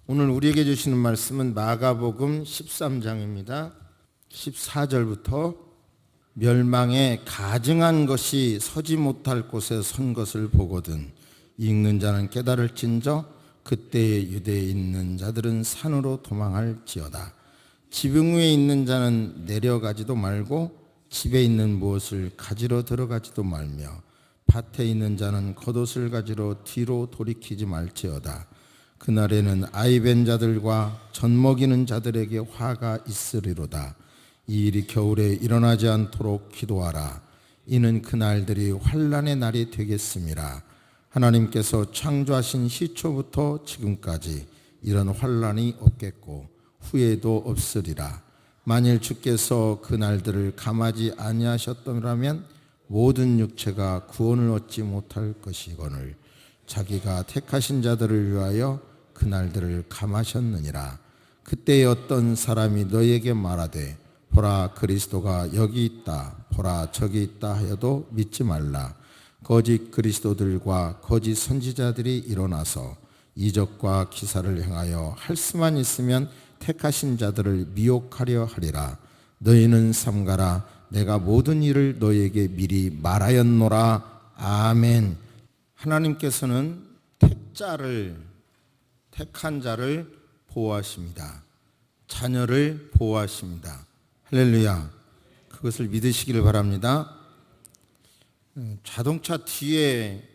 오늘 우리에게 주시는 말씀은 마가복음 13장입니다. 14절부터 멸망에 가증한 것이 서지 못할 곳에 선 것을 보거든 읽는 자는 깨달을진저 그때에 유대에 있는 자들은 산으로 도망할지어다. 지붕 위에 있는 자는 내려가지도 말고 집에 있는 무엇을 가지러 들어가지도 말며 밭에 있는 자는 겉옷을 가지러 뒤로 돌이키지 말지어다. 그날에는 아이벤 자들과 젖 먹이는 자들에게 화가 있으리로다. 이 일이 겨울에 일어나지 않도록 기도하라. 이는 그날들이 환난의 날이 되겠음이라. 하나님께서 창조하신 시초부터 지금까지 이런 환난이 없겠고 후에도 없으리라. 만일 주께서 그 날들을 감하지 아니하셨더라면 모든 육체가 구원을 얻지 못할 것이거늘 자기가 택하신 자들을 위하여 그 날들을 감하셨느니라. 그때에 어떤 사람이 너에게 말하되 보라 그리스도가 여기 있다 보라 저기 있다 하여도 믿지 말라. 거짓 그리스도들과 거짓 선지자들이 일어나서 이적과 기사를 행하여 할 수만 있으면 택하신 자들을 미혹하려 하리라. 너희는 삼가라. 내가 모든 일을 너희에게 미리 말하였노라. 아멘. 하나님께서는 택한 자를 보호하십니다. 자녀를 보호하십니다. 할렐루야. 그것을 믿으시기를 바랍니다. 자동차 뒤에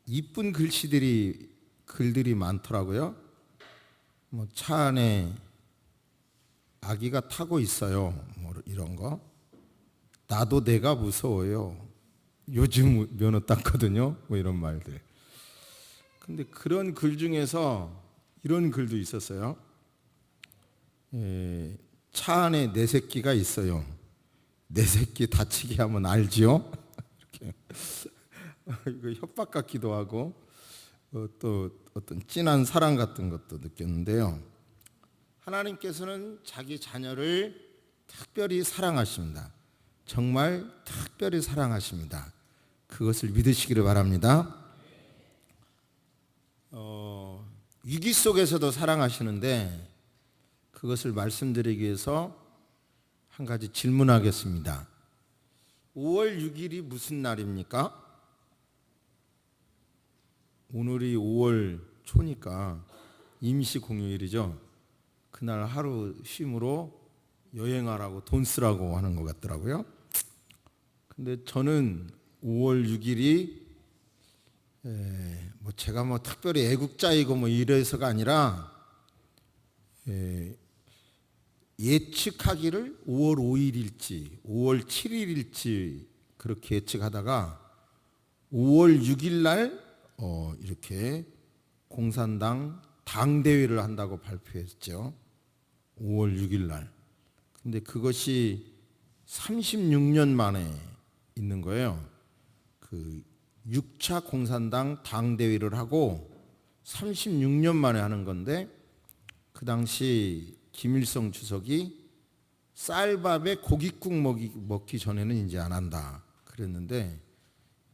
이쁜 글들이 많더라고요. 차 안에 아기가 타고 있어요. 이런 거. 나도 내가 무서워요. 요즘 면허 땄거든요. 이런 말들. 근데 그런 글 중에서 이런 글도 있었어요. 차 안에 내 새끼가 있어요. 내 새끼 다치게 하면 알지요? 이렇게 이거 협박 같기도 하고 또 어떤 진한 사랑 같은 것도 느꼈는데요. 하나님께서는 자기 자녀를 특별히 사랑하십니다. 정말 특별히 사랑하십니다. 그것을 믿으시기를 바랍니다. 위기 속에서도 사랑하시는데 그것을 말씀드리기 위해서 한 가지 질문하겠습니다. 5월 6일이 무슨 날입니까? 오늘이 5월 초니까 임시 공휴일이죠. 그날 하루 쉼으로 여행하라고 돈 쓰라고 하는 것 같더라고요. 근데 저는 5월 6일이 제가 특별히 애국자이고 이래서가 아니라 예측하기를 5월 5일일지 5월 7일일지 그렇게 예측하다가 5월 6일 날 이렇게 공산당 당대회를 한다고 발표했죠. 5월 6일 날. 근데 그것이 36년 만에 있는 거예요. 그 6차 공산당 당대회를 하고 36년 만에 하는 건데 그 당시 김일성 주석이 쌀밥에 고깃국 먹기 전에는 이제 안 한다 그랬는데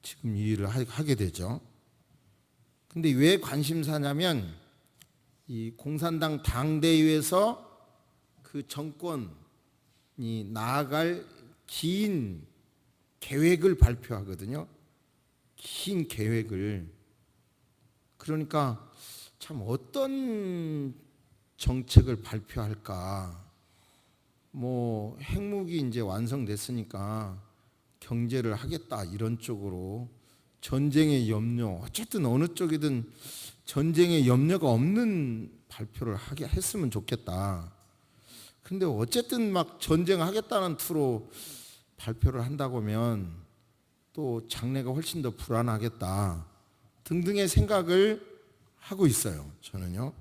지금 이 일을 하게 되죠. 근데 왜 관심사냐면 이 공산당 당대회에서 그 정권이 나아갈 긴 계획을 발표하거든요. 긴 계획을. 그러니까 참 어떤 정책을 발표할까. 핵무기 이제 완성됐으니까 경제를 하겠다 이런 쪽으로 전쟁의 염려, 어쨌든 어느 쪽이든 전쟁의 염려가 없는 발표를 했으면 좋겠다. 근데 어쨌든 전쟁하겠다는 투로 발표를 한다고 하면 또 장래가 훨씬 더 불안하겠다 등등의 생각을 하고 있어요. 저는요.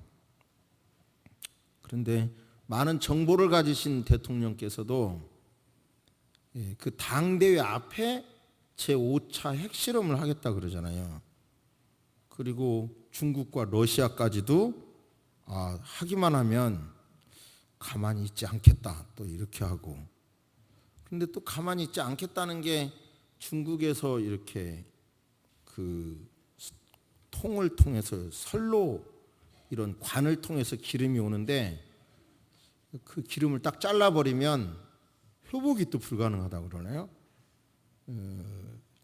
그런데 많은 정보를 가지신 대통령께서도 그 당대회 앞에 제5차 핵실험을 하겠다 그러잖아요. 그리고 중국과 러시아까지도 하기만 하면 가만히 있지 않겠다 또 이렇게 하고. 근데 또 가만히 있지 않겠다는 게 중국에서 이렇게 그 통을 통해서 설로 이런 관을 통해서 기름이 오는데 그 기름을 딱 잘라버리면 회복이 또 불가능하다고 그러네요.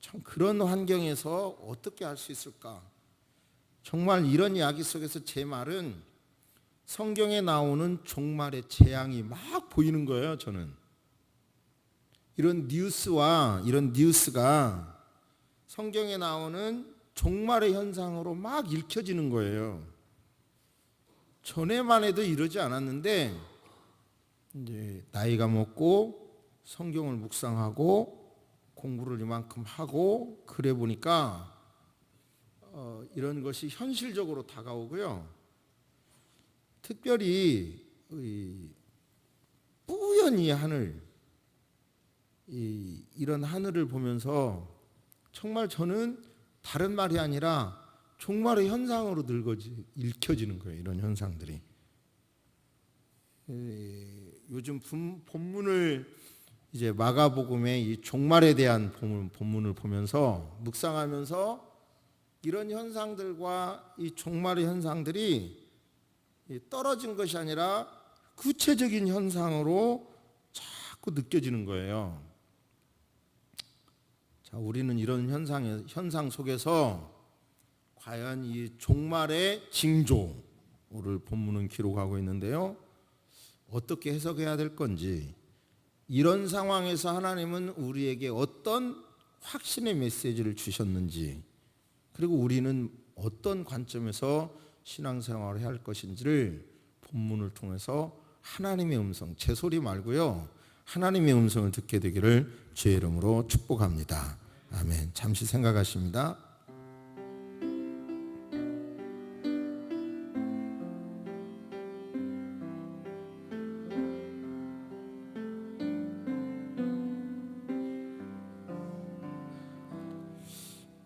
참 그런 환경에서 어떻게 할 수 있을까? 정말 이런 이야기 속에서 제 말은 성경에 나오는 종말의 재앙이 막 보이는 거예요. 저는 이런 뉴스가 성경에 나오는 종말의 현상으로 막 읽혀지는 거예요. 전에만 해도 이러지 않았는데 이제 나이가 먹고 성경을 묵상하고 공부를 이만큼 하고 그래 보니까 이런 것이 현실적으로 다가오고요. 특별히 뿌연히 하늘, 이런 하늘을 보면서 정말 저는 다른 말이 아니라 종말의 현상으로 읽혀지는 거예요. 이런 현상들이. 요즘 본문을 이제 마가복음의 이 종말에 대한 본문을 보면서 묵상하면서 이런 현상들과 이 종말의 현상들이 떨어진 것이 아니라 구체적인 현상으로 자꾸 느껴지는 거예요. 자, 우리는 이런 현상 속에서 과연 이 종말의 징조를 본문은 기록하고 있는데요. 어떻게 해석해야 될 건지, 이런 상황에서 하나님은 우리에게 어떤 확신의 메시지를 주셨는지, 그리고 우리는 어떤 관점에서 신앙생활을 해야 할 것인지를 본문을 통해서 하나님의 음성, 제 소리 말고요, 하나님의 음성을 듣게 되기를 주의 이름으로 축복합니다. 아멘. 잠시 생각하십니다.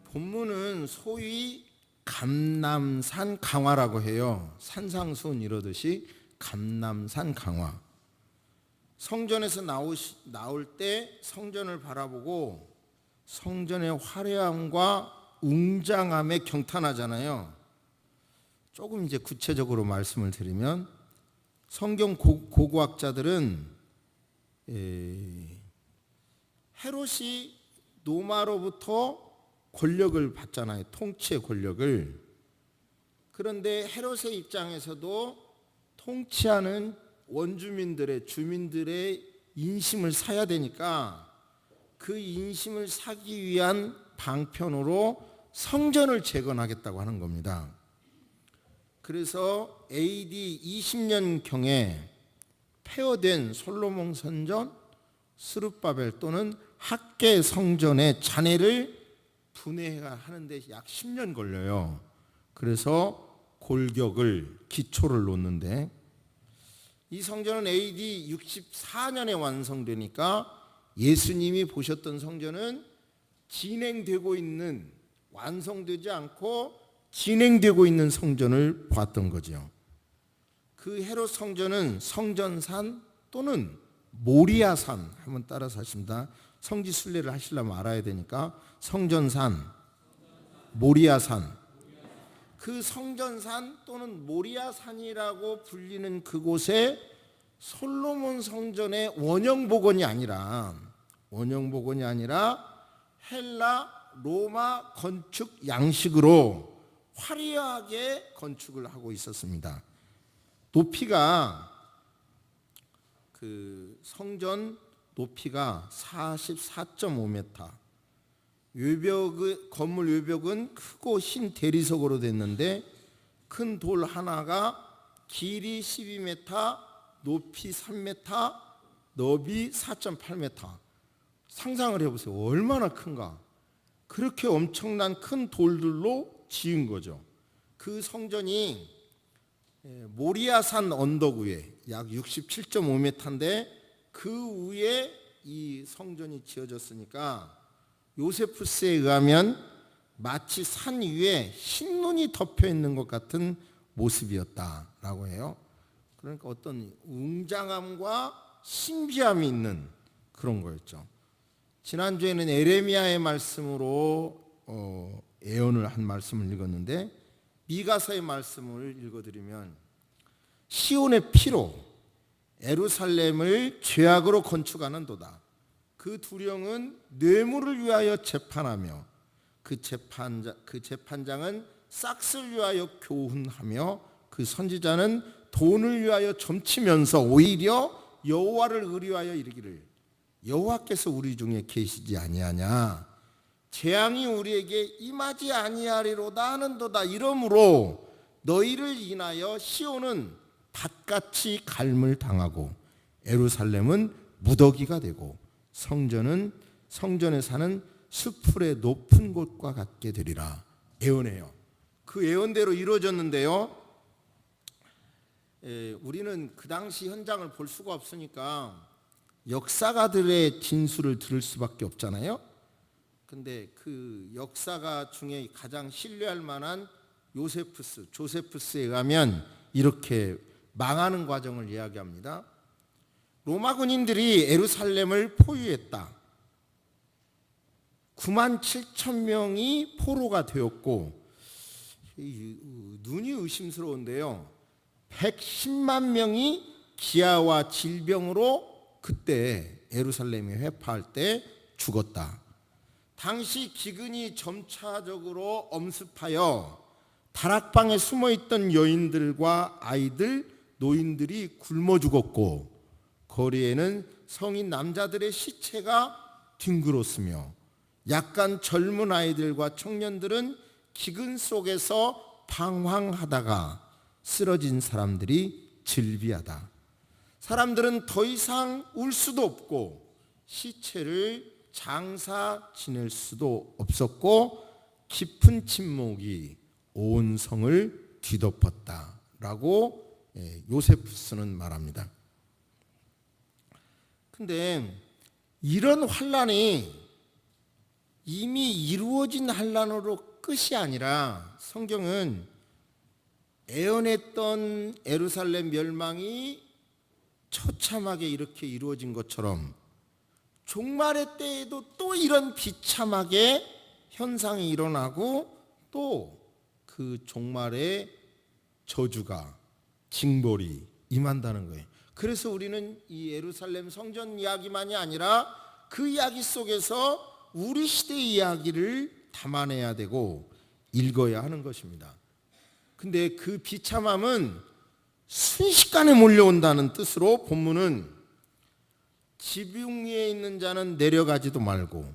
본문은 소위 감람산 강화라고 해요. 산상수훈 이러듯이 감람산 강화. 성전에서 나올 때 성전을 바라보고 성전의 화려함과 웅장함에 경탄하잖아요. 조금 이제 구체적으로 말씀을 드리면 성경 고고학자들은 헤롯이 로마로부터 권력을 받잖아요. 통치의 권력을. 그런데 헤롯의 입장에서도 통치하는 주민들의 인심을 사야 되니까 그 인심을 사기 위한 방편으로 성전을 재건하겠다고 하는 겁니다. 그래서 AD 20년경에 폐허된 솔로몬 성전, 스룹바벨 또는 학계 성전의 잔해를 분해하는데 약 10년 걸려요. 그래서 기초를 놓는데, 이 성전은 AD 64년에 완성되니까 예수님이 보셨던 성전은 완성되지 않고 진행되고 있는 성전을 봤던 거죠. 그 헤롯 성전은 성전산 또는 모리아산, 한번 따라서 하십니다. 성지 순례를 하시려면 알아야 되니까 성전산, 모리아산. 그 성전산 또는 모리아산이라고 불리는 그곳에 솔로몬 성전의 원형 복원이 아니라 헬라 로마 건축 양식으로 화려하게 건축을 하고 있었습니다. 높이가 그 성전 높이가 44.5m. 건물 외벽은 크고 흰 대리석으로 됐는데 큰 돌 하나가 길이 12m, 높이 3m, 너비 4.8m. 상상을 해보세요. 얼마나 큰가. 그렇게 엄청난 큰 돌들로 지은 거죠. 그 성전이 모리아산 언덕 위에 약 67.5m인데 그 위에 이 성전이 지어졌으니까 요세푸스에 의하면 마치 산 위에 흰 눈이 덮여 있는 것 같은 모습이었다라고 해요. 그러니까 어떤 웅장함과 신비함이 있는 그런 거였죠. 지난주에는 에레미야의 말씀으로 예언을 한 말씀을 읽었는데 미가서의 말씀을 읽어드리면 시온의 피로 예루살렘을 죄악으로 건축하는도다. 그 두령은 뇌물을 위하여 재판하며 그 재판장은 싹스를 위하여 교훈하며 그 선지자는 돈을 위하여 점치면서 오히려 여호와를 의뢰하여 이르기를 여호와께서 우리 중에 계시지 아니하냐, 재앙이 우리에게 임하지 아니하리로다 하는도다. 이러므로 너희를 인하여 시온은 밭같이 갈물 당하고 예루살렘은 무더기가 되고 성전에 사는 수풀의 높은 곳과 같게 되리라. 예언해요. 그 예언대로 이루어졌는데요. 우리는 그 당시 현장을 볼 수가 없으니까 역사가들의 진술을 들을 수밖에 없잖아요. 근데 그 역사가 중에 가장 신뢰할 만한 조세푸스에 의하면 이렇게 망하는 과정을 이야기합니다. 로마 군인들이 예루살렘을 포위했다. 9만 7천 명이 포로가 되었고, 눈이 의심스러운데요, 110만 명이 기아와 질병으로 그때 예루살렘이 회파할 때 죽었다. 당시 기근이 점차적으로 엄습하여 다락방에 숨어있던 여인들과 아이들, 노인들이 굶어 죽었고 거리에는 성인 남자들의 시체가 뒹굴었으며 약간 젊은 아이들과 청년들은 기근 속에서 방황하다가 쓰러진 사람들이 즐비하다. 사람들은 더 이상 울 수도 없고 시체를 장사 지낼 수도 없었고 깊은 침묵이 온 성을 뒤덮었다라고 요세푸스는 말합니다. 근데 이런 환란이 이미 이루어진 환란으로 끝이 아니라 성경은 예언했던 예루살렘 멸망이 처참하게 이렇게 이루어진 것처럼 종말의 때에도 또 이런 비참하게 현상이 일어나고 또 그 종말의 저주가 징벌이 임한다는 거예요. 그래서 우리는 이 예루살렘 성전 이야기만이 아니라 그 이야기 속에서 우리 시대의 이야기를 담아내야 되고 읽어야 하는 것입니다. 근데 그 비참함은 순식간에 몰려온다는 뜻으로 본문은 지붕 위에 있는 자는 내려가지도 말고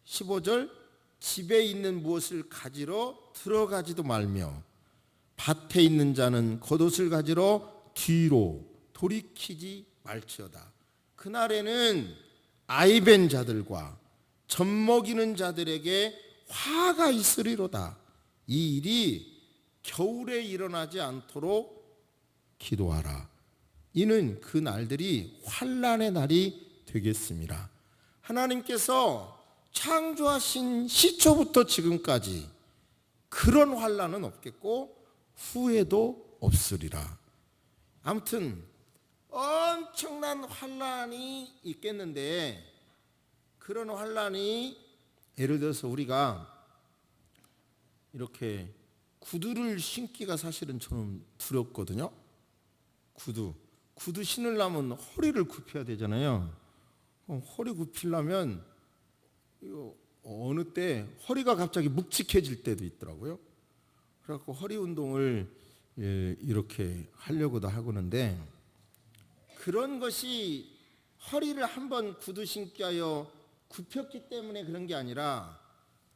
15절 집에 있는 무엇을 가지러 들어가지도 말며 밭에 있는 자는 겉옷을 가지러 뒤로 돌이키지 말지어다. 그날에는 아이벤 자들과 젖먹이는 자들에게 화가 있으리로다. 이 일이 겨울에 일어나지 않도록 기도하라. 이는 그 날들이 환난의 날이 되겠습니다. 하나님께서 창조하신 시초부터 지금까지 그런 환난은 없겠고 후에도 없으리라. 아무튼 엄청난 환난이 있겠는데 그런 환난이 예를 들어서 우리가 이렇게 구두를 신기가 사실은 저는 두렵거든요. 구두 신으려면 허리를 굽혀야 되잖아요. 허리 굽히려면 어느 때 허리가 갑자기 묵직해질 때도 있더라고요. 그래갖고 허리 운동을 이렇게 하려고도 하고는데 그런 것이 허리를 한번 구두 신기 하여 굽혔기 때문에 그런 게 아니라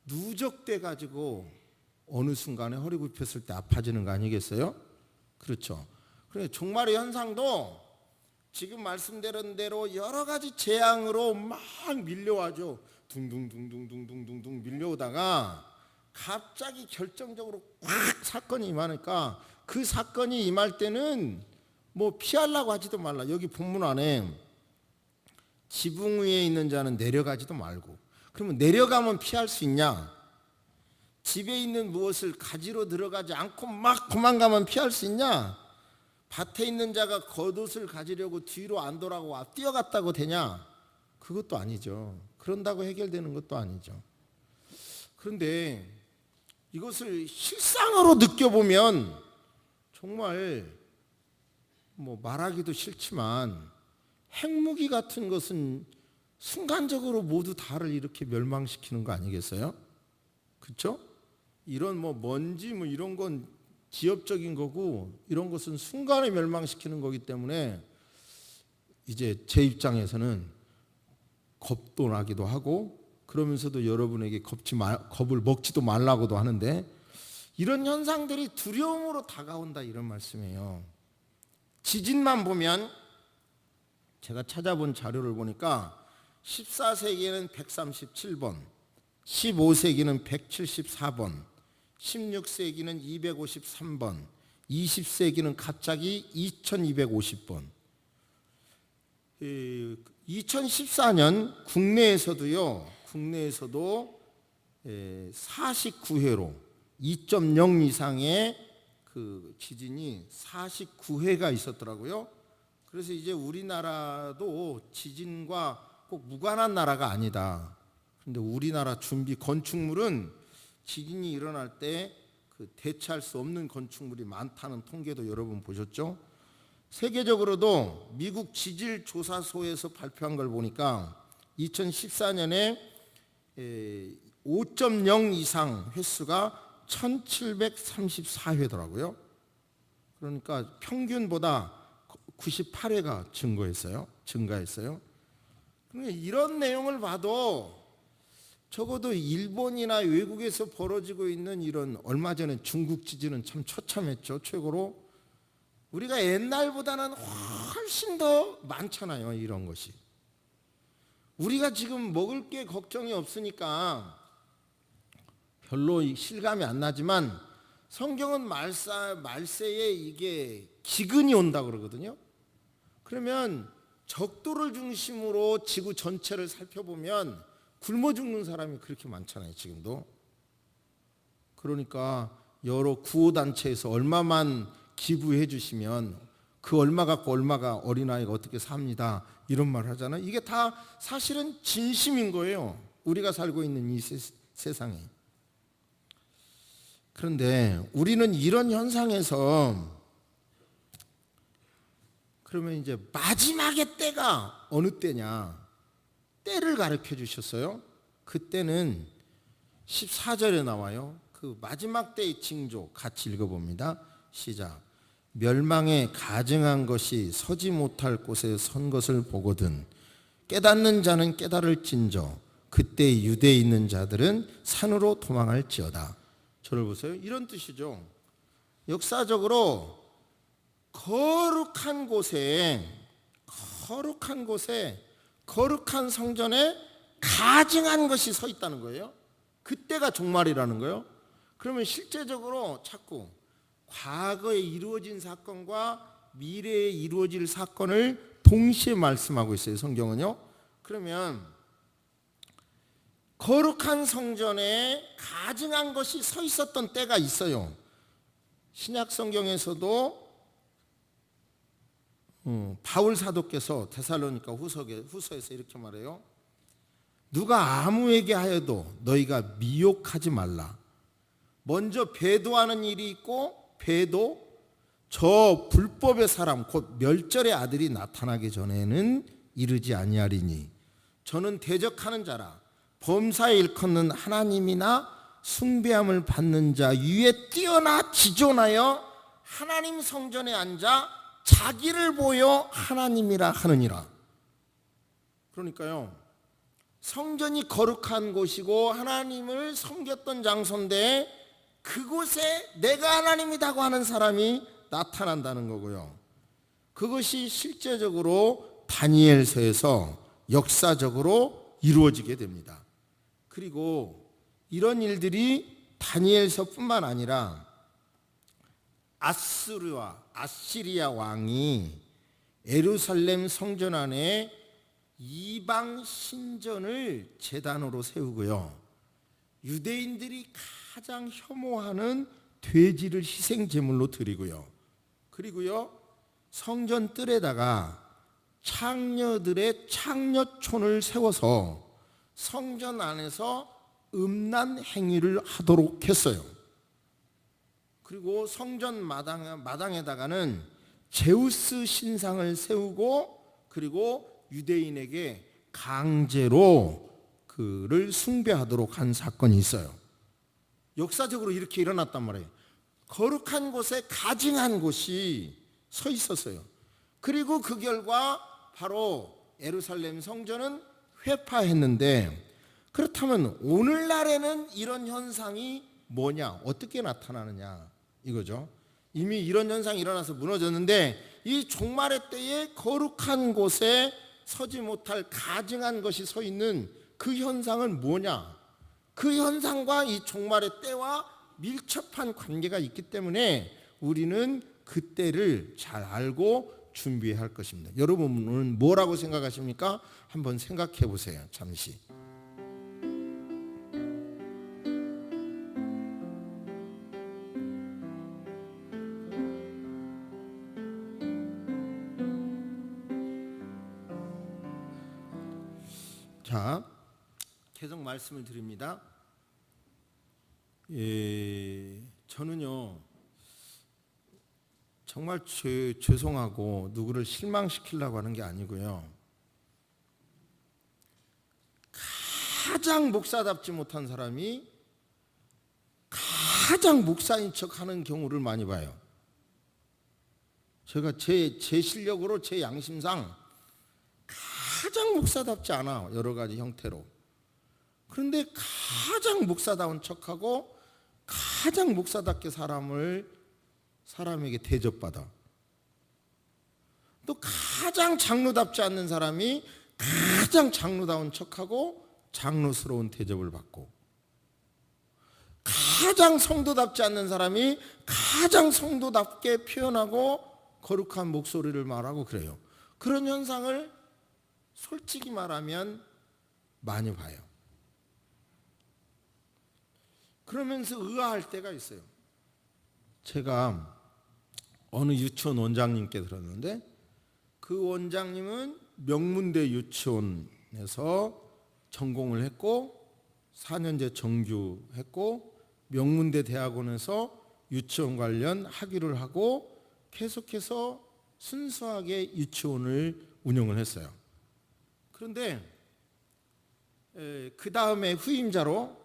누적돼 가지고 어느 순간에 허리 굽혔을 때 아파지는 거 아니겠어요? 그렇죠. 그래 종말의 현상도 지금 말씀드린 대로 여러 가지 재앙으로 막 밀려와죠. 둥둥둥둥둥둥둥 밀려오다가 갑자기 결정적으로 확 사건이 임하니까 그 사건이 임할 때는 뭐 피하려고 하지도 말라. 여기 본문 안에 지붕 위에 있는 자는 내려가지도 말고, 그러면 내려가면 피할 수 있냐? 집에 있는 무엇을 가지러 들어가지 않고 막 도망가면 피할 수 있냐? 밭에 있는 자가 겉옷을 가지려고 뒤로 안 돌아가고 뛰어갔다고 되냐? 그것도 아니죠. 그런다고 해결되는 것도 아니죠. 그런데 이것을 실상으로 느껴보면 정말 말하기도 싫지만 핵무기 같은 것은 순간적으로 모두 다를 이렇게 멸망시키는 거 아니겠어요? 그렇죠? 이런 먼지 이런 건 지엽적인 거고, 이런 것은 순간에 멸망시키는 거기 때문에 이제 제 입장에서는 겁도 나기도 하고, 그러면서도 여러분에게 겁을 먹지도 말라고도 하는데, 이런 현상들이 두려움으로 다가온다 이런 말씀이에요. 지진만 보면, 제가 찾아본 자료를 보니까 14세기에는 137번, 15세기는 174번, 16세기는 253번, 20세기는 갑자기 2250번. 2014년 국내에서도 49회로 2.0 이상의 그 지진이 49회가 있었더라고요. 그래서 이제 우리나라도 지진과 꼭 무관한 나라가 아니다. 그런데 우리나라 준비 건축물은 지진이 일어날 때 그 대체할 수 없는 건축물이 많다는 통계도 여러분 보셨죠? 세계적으로도 미국 지질조사소에서 발표한 걸 보니까 2014년에 5.0 이상 횟수가 1734회더라고요. 그러니까 평균보다 98회가 증가했어요. 그러니까 이런 내용을 봐도 적어도 일본이나 외국에서 벌어지고 있는 이런, 얼마 전에 중국 지진은 참 처참했죠. 최고로 우리가 옛날보다는 훨씬 더 많잖아요. 이런 것이. 우리가 지금 먹을 게 걱정이 없으니까 별로 실감이 안 나지만, 성경은 말세에 이게 기근이 온다 그러거든요. 그러면 적도를 중심으로 지구 전체를 살펴보면 굶어 죽는 사람이 그렇게 많잖아요. 지금도. 그러니까 여러 구호단체에서 얼마만 기부해 주시면 그 얼마 갖고 얼마가 어린아이가 어떻게 삽니다, 이런 말 하잖아요. 이게 다 사실은 진심인 거예요. 우리가 살고 있는 이 세상에. 그런데 우리는 이런 현상에서, 그러면 이제 마지막의 때가 어느 때냐, 때를 가르쳐 주셨어요. 그때는 14절에 나와요. 그 마지막 때의 징조 같이 읽어봅니다. 시작. 멸망에 가증한 것이 서지 못할 곳에 선 것을 보거든 깨닫는 자는 깨달을진저 그때 유대에 있는 자들은 산으로 도망할지어다. 저를 보세요. 이런 뜻이죠. 역사적으로 거룩한 곳에 거룩한 성전에 가증한 것이 서 있다는 거예요. 그때가 종말이라는 거예요. 그러면 실제적으로 자꾸 과거에 이루어진 사건과 미래에 이루어질 사건을 동시에 말씀하고 있어요. 성경은요. 그러면 거룩한 성전에 가증한 것이 서 있었던 때가 있어요. 신약 성경에서도 바울 사도께서 데살로니가 후서에서 이렇게 말해요. 누가 아무에게 하여도 너희가 미혹하지 말라. 먼저 배도하는 일이 있고, 배도 저 불법의 사람 곧 멸절의 아들이 나타나기 전에는 이르지 아니하리니 저는 대적하는 자라 범사에 일컫는 하나님이나 숭배함을 받는 자 위에 뛰어나 지존하여 하나님 성전에 앉아 자기를 보여 하나님이라 하느니라. 그러니까요, 성전이 거룩한 곳이고 하나님을 섬겼던 장소인데 그곳에 내가 하나님이라고 하는 사람이 나타난다는 거고요. 그것이 실제적으로 다니엘서에서 역사적으로 이루어지게 됩니다. 그리고 이런 일들이 다니엘서뿐만 아니라 아시리아 왕이 예루살렘 성전 안에 이방 신전을 제단으로 세우고요. 유대인들이 가장 혐오하는 돼지를 희생 제물로 드리고요. 그리고요, 성전 뜰에다가 창녀들의 창녀촌을 세워서 성전 안에서 음란 행위를 하도록 했어요. 그리고 성전 마당에다가는 제우스 신상을 세우고 그리고 유대인에게 강제로 그를 숭배하도록 한 사건이 있어요. 역사적으로 이렇게 일어났단 말이에요. 거룩한 곳에 가증한 곳이 서 있었어요. 그리고 그 결과 바로 예루살렘 성전은 회파했는데, 그렇다면 오늘날에는 이런 현상이 뭐냐, 어떻게 나타나느냐 이거죠. 이미 이런 현상이 일어나서 무너졌는데, 이 종말의 때에 거룩한 곳에 서지 못할 가증한 것이 서 있는 그 현상은 뭐냐? 그 현상과 이 종말의 때와 밀접한 관계가 있기 때문에 우리는 그 때를 잘 알고 준비해야 할 것입니다. 여러분은 뭐라고 생각하십니까? 한번 생각해 보세요. 잠시. 자, 계속 말씀을 드립니다. 저는요 정말 죄송하고 누구를 실망시키려고 하는 게 아니고요, 가장 목사답지 못한 사람이 가장 목사인 척하는 경우를 많이 봐요. 제가 제 실력으로 제 양심상 가장 목사답지 않아, 여러 가지 형태로. 그런데 가장 목사다운 척하고 가장 목사답게 사람에게 대접받아. 또 가장 장로답지 않는 사람이 가장 장로다운 척하고 장로스러운 대접을 받고, 가장 성도답지 않는 사람이 가장 성도답게 표현하고 거룩한 목소리를 말하고 그래요. 그런 현상을 솔직히 말하면 많이 봐요. 그러면서 의아할 때가 있어요. 제가 어느 유치원 원장님께 들었는데, 그 원장님은 명문대 유치원에서 전공을 했고 4년제 정규했고 명문대 대학원에서 유치원 관련 학위를 하고 계속해서 순수하게 유치원을 운영을 했어요. 그런데 그 다음에 후임자로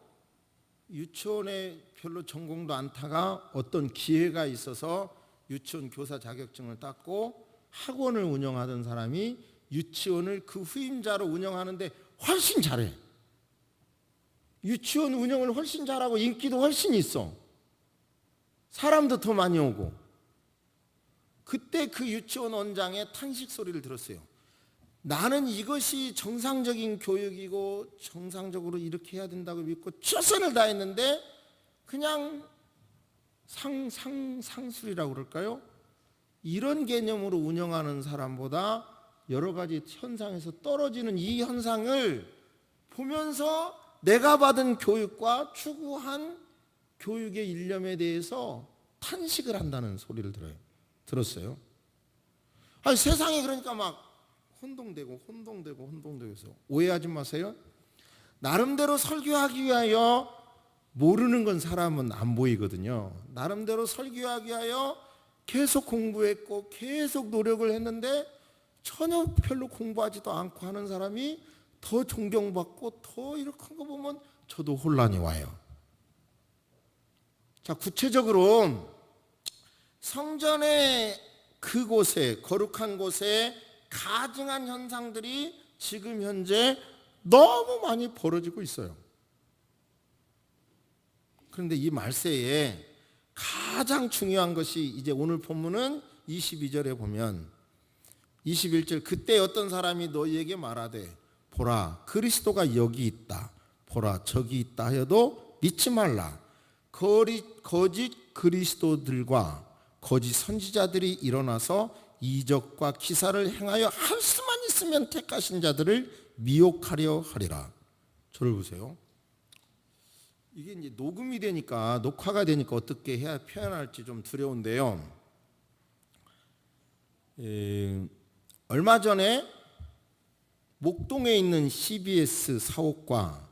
유치원에 별로 전공도 않다가 어떤 기회가 있어서 유치원 교사 자격증을 땄고 학원을 운영하던 사람이 유치원을 그 후임자로 운영하는데 훨씬 잘해. 유치원 운영을 훨씬 잘하고 인기도 훨씬 있어. 사람도 더 많이 오고. 그때 그 유치원 원장의 탄식 소리를 들었어요. 나는 이것이 정상적인 교육이고 정상적으로 이렇게 해야 된다고 믿고 최선을 다했는데 그냥 상술이라고 그럴까요? 이런 개념으로 운영하는 사람보다 여러 가지 현상에서 떨어지는 이 현상을 보면서 내가 받은 교육과 추구한 교육의 일념에 대해서 탄식을 한다는 소리를 들었어요. 아니, 세상에 그러니까 막 혼동되고 해서 오해하지 마세요. 나름대로 설교하기 위하여, 모르는 건 사람은 안 보이거든요. 나름대로 설교하기 위하여 계속 공부했고 계속 노력을 했는데 전혀 별로 공부하지도 않고 하는 사람이 더 존경받고 더 이렇게 한 거 보면 저도 혼란이 와요. 자, 구체적으로 성전의 그곳에, 거룩한 곳에 가증한 현상들이 지금 현재 너무 많이 벌어지고 있어요. 그런데 이 말세에 가장 중요한 것이, 이제 오늘 본문은 22절에 보면 21절, 그때 어떤 사람이 너희에게 말하되 보라 그리스도가 여기 있다, 보라 저기 있다 하여도 믿지 말라. 거짓 그리스도들과 거짓 선지자들이 일어나서 이적과 기사를 행하여 할 수만 있으면 택하신 자들을 미혹하려 하리라. 저를 보세요. 이게 이제 녹음이 되니까, 녹화가 되니까 어떻게 해야 표현할지 좀 두려운데요. 얼마 전에 목동에 있는 CBS 사옥과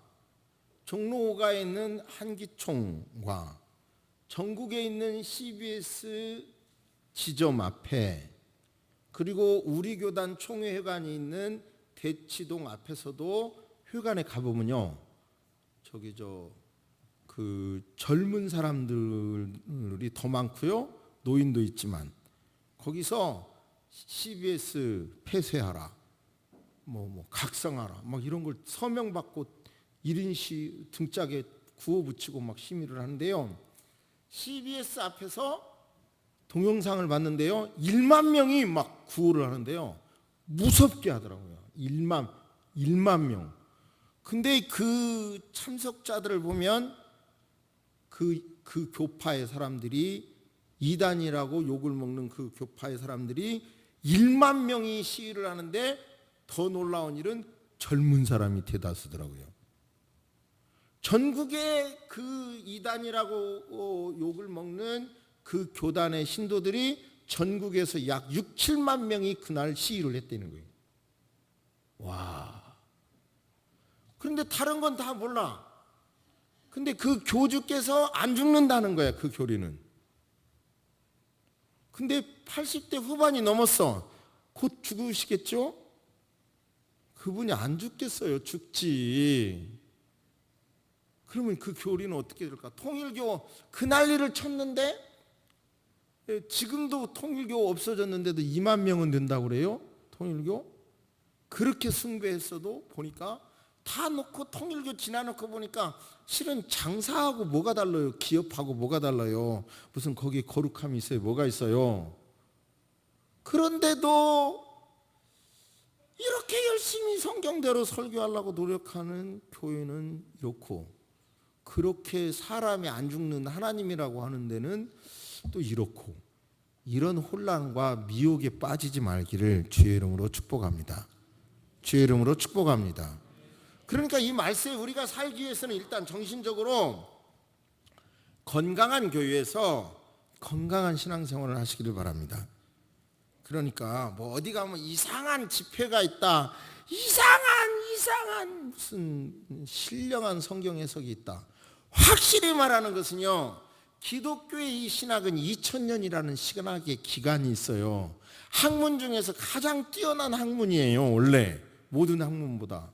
종로 5가에 있는 한기총과 전국에 있는 CBS 지점 앞에, 그리고 우리 교단 총회회관이 있는 대치동 앞에서도 회관에 가보면요, 저기 그 젊은 사람들이 더 많고요, 노인도 있지만 거기서 CBS 폐쇄하라, 뭐 각성하라, 막 이런 걸 서명 받고 1인 시 등짝에 구호 붙이고 막 시위를 하는데요. CBS 앞에서 동영상을 봤는데요, 1만 명이 막 구호를 하는데요, 무섭게 하더라고요. 1만 명. 근데 그 참석자들을 보면 그 교파의 사람들이, 이단이라고 욕을 먹는 그 교파의 사람들이 1만 명이 시위를 하는데, 더 놀라운 일은 젊은 사람이 대다수더라고요. 전국에 그 이단이라고 욕을 먹는 그 교단의 신도들이 전국에서 약 6, 7만 명이 그날 시위를 했다는 거예요. 와. 그런데 다른 건 다 몰라. 근데 그 교주께서 안 죽는다는 거야, 그 교리는. 근데 80대 후반이 넘었어. 곧 죽으시겠죠? 그분이 안 죽겠어요. 죽지. 그러면 그 교리는 어떻게 될까? 통일교 그 난리를 쳤는데, 지금도 통일교 없어졌는데도 2만 명은 된다고 그래요? 통일교? 그렇게 숭배했어도 보니까 다 놓고 통일교 지나놓고 보니까 실은 장사하고 뭐가 달라요? 기업하고 뭐가 달라요? 무슨 거기에 거룩함이 있어요? 뭐가 있어요? 그런데도 이렇게 열심히 성경대로 설교하려고 노력하는 교회는 이렇고, 그렇게 사람이 안 죽는 하나님이라고 하는 데는 또 이렇고, 이런 혼란과 미혹에 빠지지 말기를 주의 이름으로 축복합니다. 주의 이름으로 축복합니다. 그러니까 이 말세에 우리가 살기 위해서는 일단 정신적으로 건강한 교회에서 건강한 신앙생활을 하시기를 바랍니다. 그러니까 뭐 어디 가면 이상한 집회가 있다, 이상한 무슨 신령한 성경 해석이 있다. 확실히 말하는 것은요, 기독교의 이 신학은 2000년이라는 신학의 기간이 있어요. 학문 중에서 가장 뛰어난 학문이에요. 원래 모든 학문보다.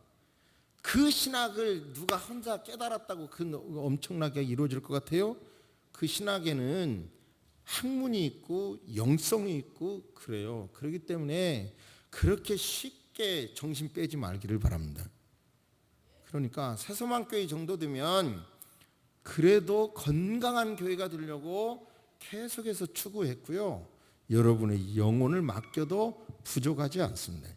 그 신학을 누가 혼자 깨달았다고 그 엄청나게 이루어질 것 같아요? 그 신학에는 학문이 있고 영성이 있고 그래요. 그렇기 때문에 그렇게 쉽게 정신 빼지 말기를 바랍니다. 그러니까 새소망교회 정도 되면 그래도 건강한 교회가 되려고 계속해서 추구했고요, 여러분의 영혼을 맡겨도 부족하지 않습니다.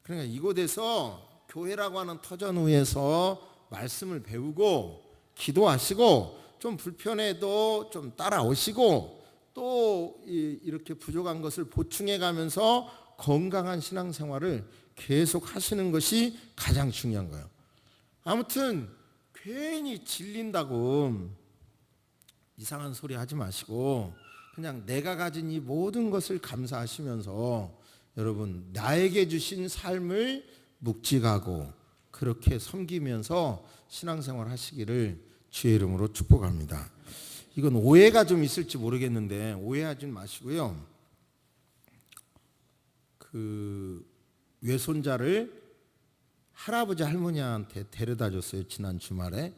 그러니까 이곳에서 교회라고 하는 터전위에서 말씀을 배우고 기도하시고, 좀 불편해도 좀 따라오시고, 또 이렇게 부족한 것을 보충해 가면서 건강한 신앙생활을 계속 하시는 것이 가장 중요한 거예요. 아무튼 괜히 질린다고 이상한 소리 하지 마시고, 그냥 내가 가진 이 모든 것을 감사하시면서 여러분 나에게 주신 삶을 묵직하고 그렇게 섬기면서 신앙생활 하시기를 주의 이름으로 축복합니다. 이건 오해가 좀 있을지 모르겠는데 오해하지 마시고요. 그 외손자를 할아버지 할머니한테 데려다 줬어요. 지난 주말에,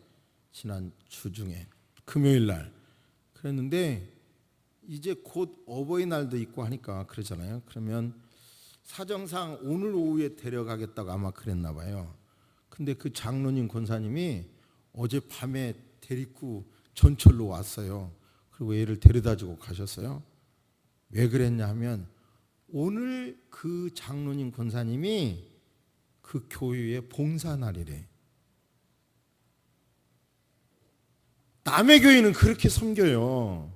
지난 주중에 금요일 날. 그랬는데 이제 곧 어버이날도 있고 하니까 그러잖아요. 그러면 사정상 오늘 오후에 데려가겠다고 아마 그랬나 봐요. 근데 그 장로님 권사님이 어젯밤에 데리고 전철로 왔어요. 그리고 애를 데려다 주고 가셨어요. 왜 그랬냐 하면 오늘 그 장로님 권사님이 그 교회의 봉사날이래. 남의 교회는 그렇게 섬겨요.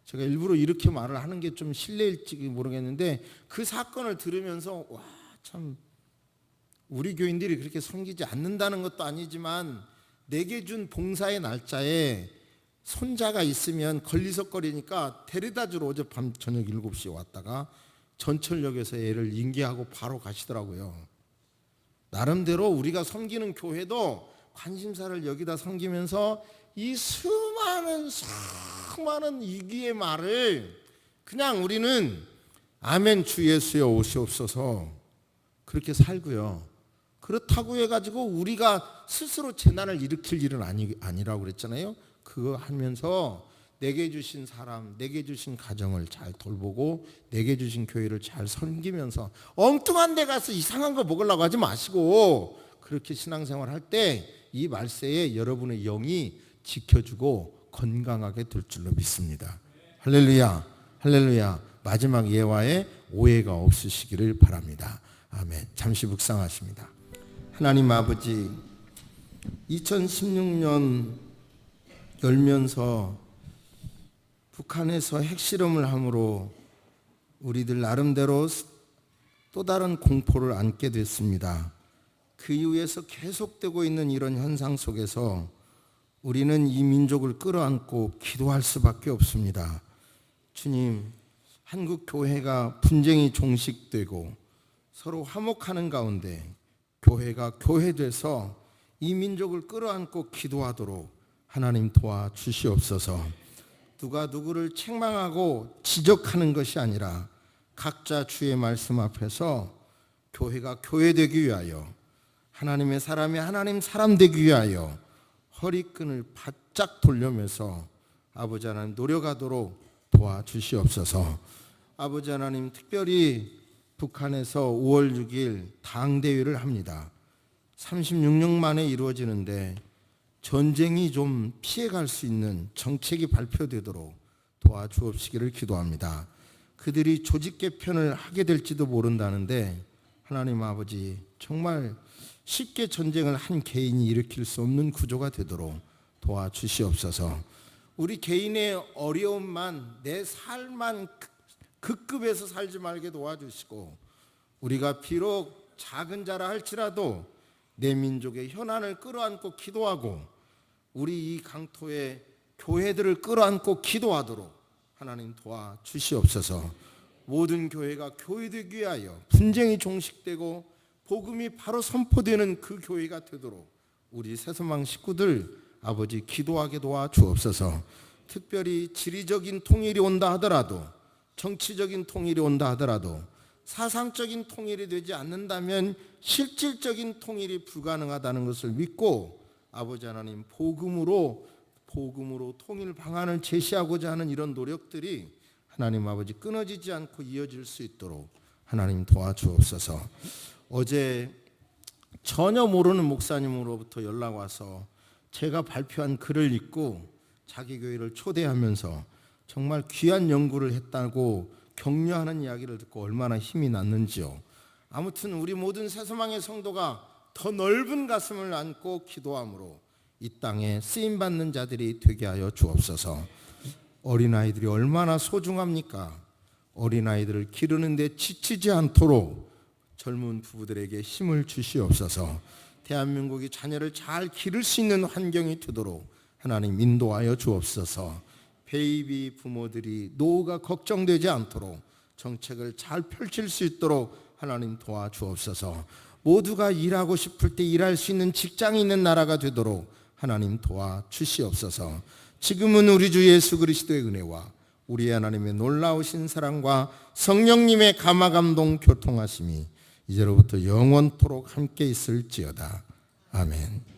제가 일부러 이렇게 말을 하는 게 좀 실례일지 모르겠는데, 그 사건을 들으면서 와, 참 우리 교인들이 그렇게 섬기지 않는다는 것도 아니지만, 내게 준 봉사의 날짜에 손자가 있으면 걸리석거리니까 데려다 주러 어젯밤 저녁 7시에 왔다가 전철역에서 애를 인계하고 바로 가시더라고요. 나름대로 우리가 섬기는 교회도 관심사를 여기다 섬기면서 이 수많은 이기의 말을 그냥 우리는 아멘 주 예수여 오시옵소서 그렇게 살고요. 그렇다고 해가지고 우리가 스스로 재난을 일으킬 일은 아니라고 그랬잖아요. 그거 하면서 내게 주신 사람, 내게 주신 가정을 잘 돌보고 내게 주신 교회를 잘 섬기면서 엉뚱한 데 가서 이상한 거 먹으려고 하지 마시고 그렇게 신앙생활 할 때 이 말세에 여러분의 영이 지켜주고 건강하게 될 줄로 믿습니다. 할렐루야, 할렐루야. 마지막 예화에 오해가 없으시기를 바랍니다. 아멘. 잠시 묵상하십니다. 하나님 아버지, 2016년 열면서 북한에서 핵실험을 함으로 우리들 나름대로 또 다른 공포를 안게 됐습니다. 그 이후에서 계속되고 있는 이런 현상 속에서 우리는 이 민족을 끌어안고 기도할 수밖에 없습니다. 주님, 한국 교회가 분쟁이 종식되고 서로 화목하는 가운데 교회가 교회돼서 이 민족을 끌어안고 기도하도록 하나님 도와주시옵소서. 누가 누구를 책망하고 지적하는 것이 아니라 각자 주의 말씀 앞에서 교회가 교회되기 위하여 하나님의 사람이 하나님 사람 되기 위하여 허리끈을 바짝 돌려면서 아버지 하나님 노력하도록 도와주시옵소서. 아버지 하나님, 특별히 북한에서 5월 6일 당대회를 합니다. 36년 만에 이루어지는데 전쟁이 좀 피해갈 수 있는 정책이 발표되도록 도와주옵시기를 기도합니다. 그들이 조직 개편을 하게 될지도 모른다는데 하나님 아버지, 정말 쉽게 전쟁을 한 개인이 일으킬 수 없는 구조가 되도록 도와주시옵소서. 우리 개인의 어려움만, 내 삶만 극급해서 살지 말게 도와주시고, 우리가 비록 작은 자라 할지라도 내 민족의 현안을 끌어안고 기도하고 우리 이 강토의 교회들을 끌어안고 기도하도록 하나님 도와주시옵소서. 모든 교회가 교회되기 위하여 분쟁이 종식되고 복음이 바로 선포되는 그 교회가 되도록 우리 새소망 식구들 아버지 기도하게 도와주옵소서. 특별히 지리적인 통일이 온다 하더라도, 정치적인 통일이 온다 하더라도, 사상적인 통일이 되지 않는다면 실질적인 통일이 불가능하다는 것을 믿고 아버지 하나님 복음으로 통일 방안을 제시하고자 하는 이런 노력들이 하나님 아버지 끊어지지 않고 이어질 수 있도록 하나님 도와주옵소서. 어제 전혀 모르는 목사님으로부터 연락 와서 제가 발표한 글을 읽고 자기 교회를 초대하면서 정말 귀한 연구를 했다고 격려하는 이야기를 듣고 얼마나 힘이 났는지요. 아무튼 우리 모든 새소망의 성도가 더 넓은 가슴을 안고 기도함으로 이 땅에 쓰임받는 자들이 되게 하여 주옵소서. 어린아이들이 얼마나 소중합니까? 어린아이들을 기르는 데 지치지 않도록 젊은 부부들에게 힘을 주시옵소서. 대한민국이 자녀를 잘 기를 수 있는 환경이 되도록 하나님 인도하여 주옵소서. 베이비 부모들이 노후가 걱정되지 않도록 정책을 잘 펼칠 수 있도록 하나님 도와주옵소서. 모두가 일하고 싶을 때 일할 수 있는 직장이 있는 나라가 되도록 하나님 도와주시옵소서. 지금은 우리 주 예수 그리스도의 은혜와 우리 하나님의 놀라우신 사랑과 성령님의 감화감동 교통하심이 이제로부터 영원토록 함께 있을지어다. 아멘.